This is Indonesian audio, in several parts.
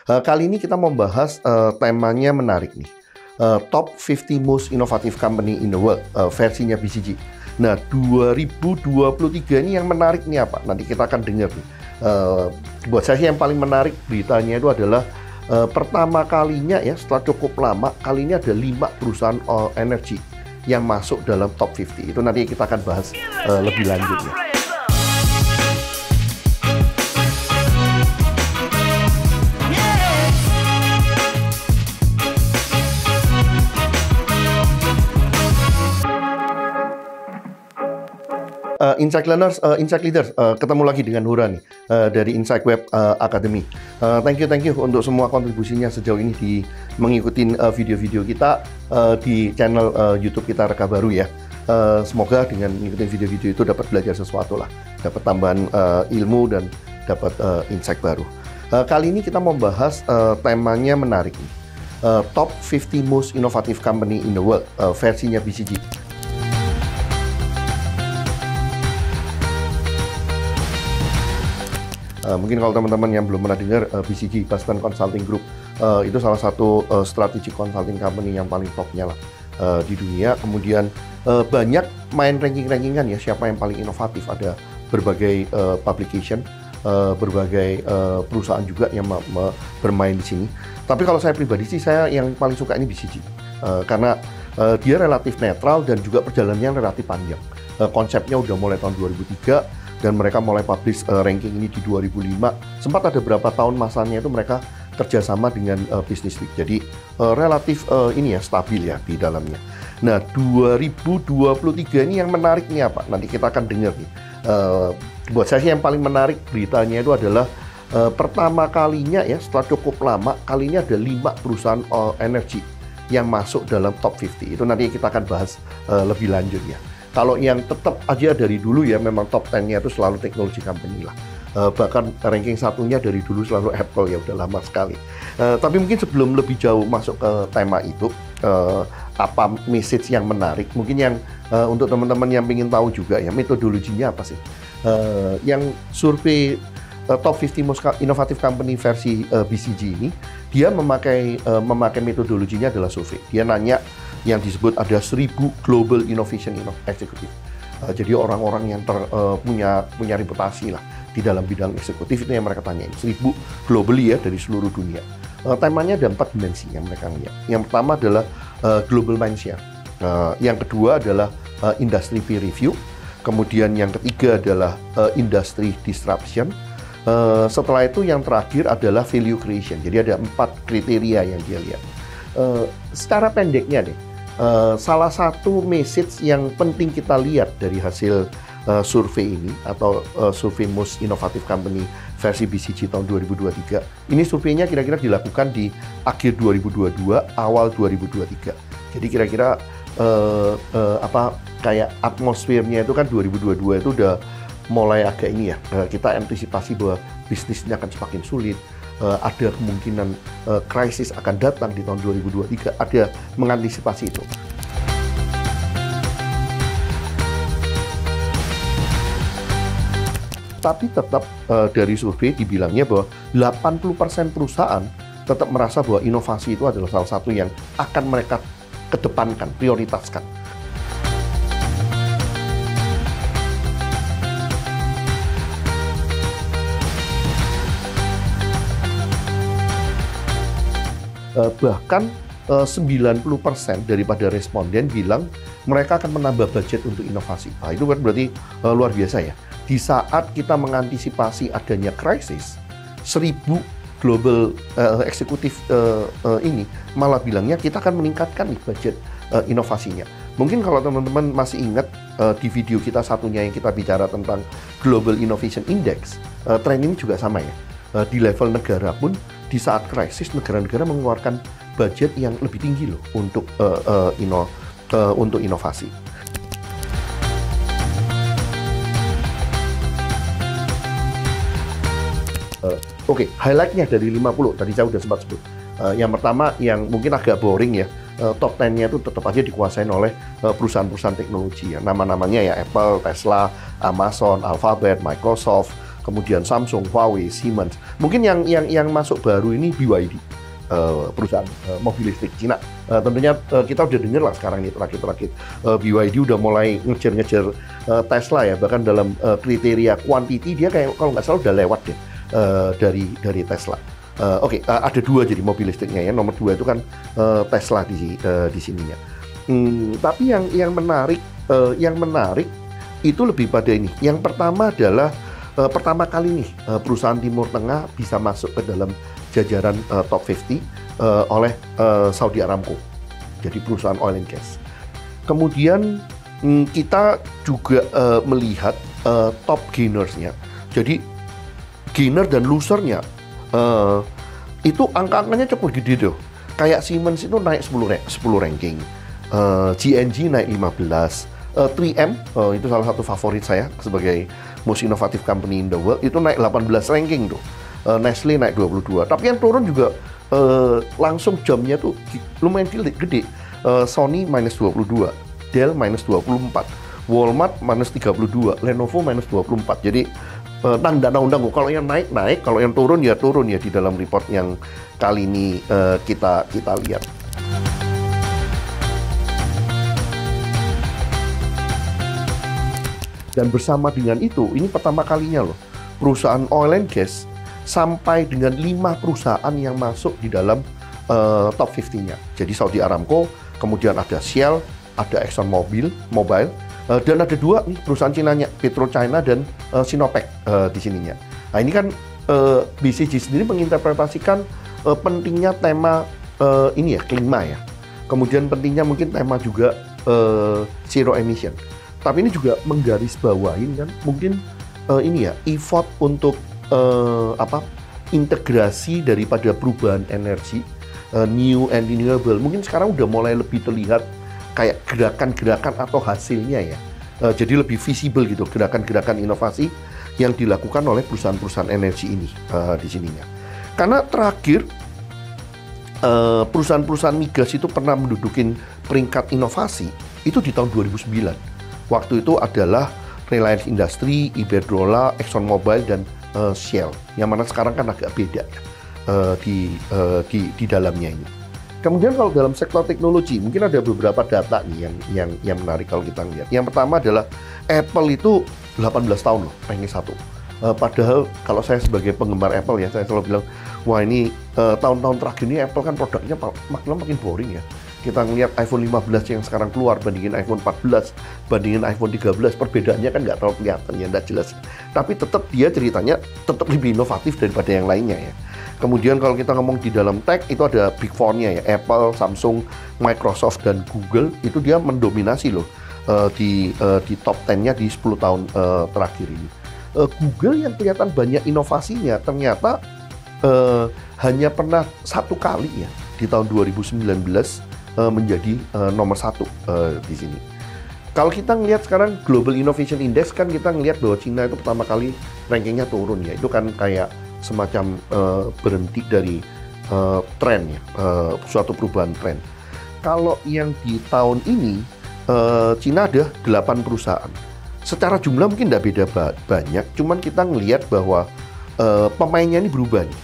Kali ini kita mau bahas temanya menarik nih. Top 50 Most Innovative Company in the World, versinya BCG. Nah, 2023 ini yang menarik nih apa? Nanti kita akan dengar nih. Buat saya yang paling menarik beritanya itu adalah pertama kalinya ya, setelah cukup lama, kali ini ada 5 perusahaan energi yang masuk dalam top 50. Itu nanti kita akan bahas lebih lanjut ya. Insight Learners, Insight Leaders, ketemu lagi dengan Hura nih dari Insight Web Academy. Thank you untuk semua kontribusinya sejauh ini di mengikuti video-video kita di channel YouTube kita Reka Baru ya. Semoga dengan mengikuti video-video itu dapat belajar sesuatu lah, dapat tambahan ilmu dan dapat insight baru. Kali ini kita mau bahas temanya menarik nih. Top 50 Most Innovative Company in the World, versinya BCG. Mungkin kalau teman-teman yang belum pernah dengar, BCG, Boston Consulting Group, itu salah satu strategic consulting company yang paling topnya lah di dunia. Kemudian banyak main ranking-rankingan ya, siapa yang paling inovatif. Ada berbagai publication, berbagai perusahaan juga yang bermain di sini. Tapi kalau saya pribadi sih, saya yang paling suka ini BCG. Karena dia relatif netral dan juga perjalanannya relatif panjang. Konsepnya udah mulai tahun 2003, dan mereka mulai publish ranking ini di 2005. Sempat ada beberapa tahun masanya itu mereka kerjasama dengan Business Week. Jadi relatif ini ya, stabil ya di dalamnya. Nah, 2023 ini yang menarik nih apa? Nanti kita akan dengar nih. Buat saya yang paling menarik beritanya itu adalah pertama kalinya ya, setelah cukup lama, kali ini ada 5 perusahaan energi yang masuk dalam top 50. Itu nanti kita akan bahas lebih lanjut ya. Kalau yang tetap aja dari dulu ya, memang top 10-nya itu selalu teknologi company lah. Bahkan ranking satunya dari dulu selalu Apple ya, udah lama sekali. Tapi mungkin sebelum lebih jauh masuk ke tema itu, apa message yang menarik, mungkin yang untuk teman-teman yang ingin tahu juga ya, metodologinya apa sih? Yang survei top 50 most innovative company versi BCG ini, dia memakai metodologinya adalah survei. Dia nanya yang disebut ada 1000 Global Innovation Executive. Jadi orang-orang yang punya reputasi lah di dalam bidang eksekutif, itu yang mereka tanyain. 1000 globally ya, dari seluruh dunia. Temanya ada 4 dimensi yang mereka lihat. Yang pertama adalah global mindshare. Yang kedua adalah industry peer review. Kemudian yang ketiga adalah industry disruption. Setelah itu yang terakhir adalah value creation. Jadi ada 4 kriteria yang dia lihat. Secara pendeknya deh, salah satu message yang penting kita lihat dari hasil survei ini atau survei Most Innovative Company versi BCG tahun 2023. Ini surveinya kira-kira dilakukan di akhir 2022, awal 2023. Jadi kira-kira kayak atmosfernya itu kan 2022 itu udah mulai agak ini ya. Kita antisipasi bahwa bisnisnya akan semakin sulit. Ada kemungkinan krisis akan datang di tahun 2023, ada mengantisipasi itu. Tapi tetap dari survei dibilangnya bahwa 80% perusahaan tetap merasa bahwa inovasi itu adalah salah satu yang akan mereka kedepankan, prioritaskan. Bahkan 90% daripada responden bilang mereka akan menambah budget untuk inovasi. Nah, itu berarti luar biasa ya. Di saat kita mengantisipasi adanya krisis, 1000 global eksekutif ini malah bilangnya kita akan meningkatkan nih budget inovasinya. Mungkin kalau teman-teman masih ingat di video kita satunya yang kita bicara tentang Global Innovation Index, tren ini juga sama ya. Di level negara pun, di saat krisis, negara-negara mengeluarkan budget yang lebih tinggi loh untuk inovasi. Oke, highlight-nya dari 50, tadi saya sudah sempat sebut. Yang pertama, yang mungkin agak boring ya, top 10-nya itu tetap aja dikuasain oleh perusahaan-perusahaan teknologi ya. Nama-namanya ya Apple, Tesla, Amazon, Alphabet, Microsoft, kemudian Samsung, Huawei, Siemens. Mungkin yang masuk baru ini BYD, perusahaan mobil listrik Cina. Tentunya kita udah dengar lah sekarang ini terakhir BYD udah mulai ngejar Tesla ya, bahkan dalam kriteria quantity dia kayak kalau nggak salah udah lewat deh dari Tesla. Oke, ada dua jadi mobil listriknya ya. Nomor 2 itu kan Tesla di sininya. Tapi yang menarik itu lebih pada ini. Yang pertama adalah pertama kali nih perusahaan Timur Tengah bisa masuk ke dalam jajaran top 50 oleh Saudi Aramco. Jadi perusahaan oil and gas. Kemudian kita juga melihat top gainers-nya. Jadi gainer dan loser-nya itu angka-angkanya cukup gede tuh. Kayak Siemens itu naik 10 ranking, GNG naik 15, 3M itu salah satu favorit saya sebagai most innovative company in the world, itu naik 18 ranking tuh. Nestle naik 22. Tapi yang turun juga langsung jamnya tuh lumayan gede. Sony minus 22, Dell minus 24, Walmart minus 32, Lenovo minus 24. Jadi tanda undang, kalau yang naik, kalau yang turun ya di dalam report yang kali ini kita lihat. Dan bersama dengan itu, ini pertama kalinya loh, perusahaan oil and gas sampai dengan 5 perusahaan yang masuk di dalam top 50-nya. Jadi Saudi Aramco, kemudian ada Shell, ada ExxonMobil, dan ada 2 nih perusahaan Cinanya, PetroChina dan Sinopec di sininya. Nah ini kan BCG sendiri menginterpretasikan pentingnya tema ini ya, klima ya. Kemudian pentingnya mungkin tema juga zero emission. Tapi ini juga menggarisbawahin kan mungkin ini ya, effort untuk integrasi daripada perubahan energi, new and renewable. Mungkin sekarang udah mulai lebih terlihat kayak gerakan-gerakan atau hasilnya ya. Jadi lebih visible gitu gerakan-gerakan inovasi yang dilakukan oleh perusahaan-perusahaan energi ini di sininya. Karena terakhir perusahaan-perusahaan migas itu pernah mendudukin peringkat inovasi itu di tahun 2009. Waktu itu adalah Reliance Industry, Iberdrola, ExxonMobil dan Shell. Yang mana sekarang kan agak beda ya di dalamnya ini. Kemudian kalau dalam sektor teknologi, mungkin ada beberapa data nih yang menarik kalau kita lihat. Yang pertama adalah Apple itu 18 tahun loh, ranking 1. Padahal kalau saya sebagai penggemar Apple ya, saya selalu bilang, wah ini tahun-tahun terakhir ini Apple kan produknya makin boring ya. Kita ngelihat iPhone 15 yang sekarang keluar, bandingin iPhone 14, bandingin iPhone 13, perbedaannya kan nggak terlalu kelihatan ya, nggak jelas. Tapi tetap dia ceritanya tetap lebih inovatif daripada yang lainnya ya. Kemudian kalau kita ngomong di dalam tech, itu ada Big Four-nya ya, Apple, Samsung, Microsoft, dan Google, itu dia mendominasi loh di top 10-nya di 10 tahun terakhir ini. Google yang kelihatan banyak inovasinya, ternyata hanya pernah 1 kali ya, di tahun 2019, menjadi nomor 1 di sini. Kalau kita ngelihat sekarang Global Innovation Index kan kita ngelihat bahwa Cina itu pertama kali rankingnya turun ya. Itu kan kayak semacam berhenti dari tren ya, suatu perubahan tren. Kalau yang di tahun ini Cina ada 8 perusahaan. Secara jumlah mungkin tidak beda banyak, cuman kita ngelihat bahwa pemainnya ini berubah nih.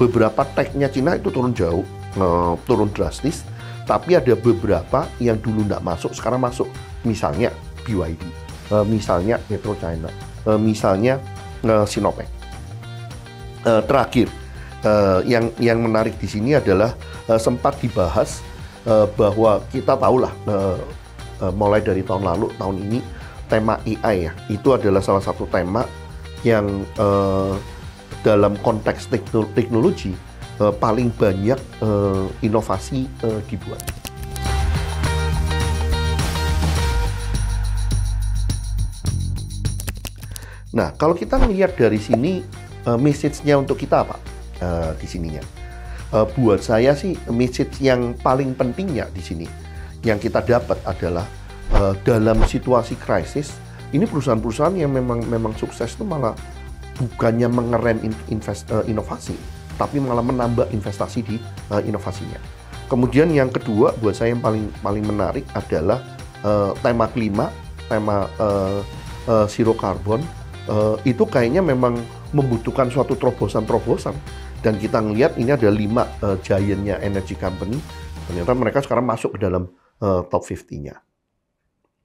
Beberapa tech-nya Cina itu turun jauh, turun drastis. Tapi ada beberapa yang dulu nggak masuk, sekarang masuk. Misalnya BYD, misalnya PetroChina, misalnya Sinopec. Terakhir, yang menarik di sini adalah sempat dibahas bahwa kita tahulah mulai dari tahun lalu, tahun ini, tema AI ya, itu adalah salah satu tema yang dalam konteks teknologi paling banyak inovasi dibuat. Nah, kalau kita melihat dari sini, message-nya untuk kita apa di sininya? Buat saya sih, message yang paling pentingnya di sini, yang kita dapat adalah dalam situasi krisis, ini perusahaan-perusahaan yang memang sukses itu malah bukannya mengerem inovasi, tapi malah menambah investasi di inovasinya. Kemudian yang kedua buat saya yang paling menarik adalah tema klima, tema zero carbon, itu kayaknya memang membutuhkan suatu terobosan-terobosan. Dan kita ngelihat ini ada 5 giant-nya energy company, ternyata mereka sekarang masuk ke dalam top 50-nya.